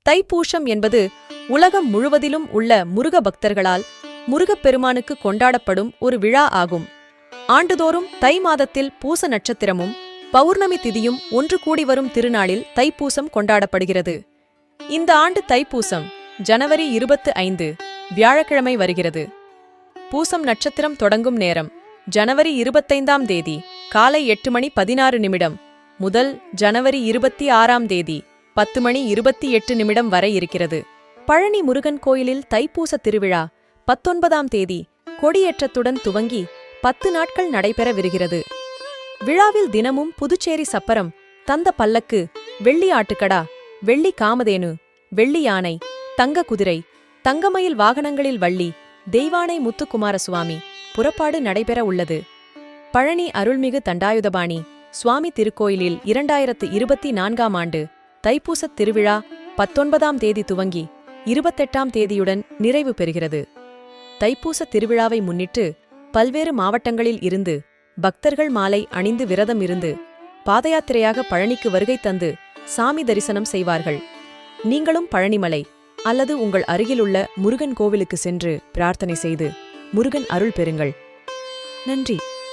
தைப்பூசம் என்பது உலகம் முழுவதிலும் உள்ள முருக பக்தர்களால் முருகப்பெருமானுக்கு கொண்டாடப்படும் ஒரு விழா ஆகும். ஆண்டுதோறும் தை மாதத்தில் பூச நட்சத்திரமும் பௌர்ணமி திதியும் ஒன்று கூடி வரும் திருநாளில் தைப்பூசம் கொண்டாடப்படுகிறது. இந்த ஆண்டு தைப்பூசம் ஜனவரி 25 வியாழக்கிழமை வருகிறது. பூசம் நட்சத்திரம் தொடங்கும் நேரம் ஜனவரி 25ஆம் தேதி காலை 8:16 முதல் ஜனவரி 26ஆம் தேதி 10:28 வரை இருக்கிறது. பழனி முருகன் கோயிலில் தைப்பூச திருவிழா 19ஆம் தேதி கொடியேற்றத்துடன் துவங்கி 10 நாட்கள் நடைபெறவிருக்கிறது. விழாவில் தினமும் புதுச்சேரி சப்பரம், தந்த பல்லக்கு, வெள்ளி ஆட்டுக்கடா, வெள்ளி காமதேனு, வெள்ளி யானை, தங்க குதிரை, தங்கமயில் வாகனங்களில் வள்ளி, தெய்வானை முத்துக்குமாரசுவாமி புறப்பாடு நடைபெற உள்ளது. பழனி அருள்மிகு தண்டாயுதபாணி சுவாமி திருக்கோயிலில் 2024ஆம் ஆண்டு தைப்பூசத் திருவிழா 19ஆம் தேதி துவங்கி 28ஆம் தேதியுடன் நிறைவு பெறுகிறது. தைப்பூச திருவிழாவை முன்னிட்டு பல்வேறு மாவட்டங்களில் இருந்து பக்தர்கள் மாலை அணிந்து விரதம் இருந்து பாதயாத்திரையாக பழனிக்கு வருகை தந்து சாமி தரிசனம் செய்வார்கள். நீங்களும் பழனிமலை அல்லது உங்கள் அருகிலுள்ள முருகன் கோவிலுக்கு சென்று பிரார்த்தனை செய்து முருகன் அருள் பெறுங்கள். நன்றி.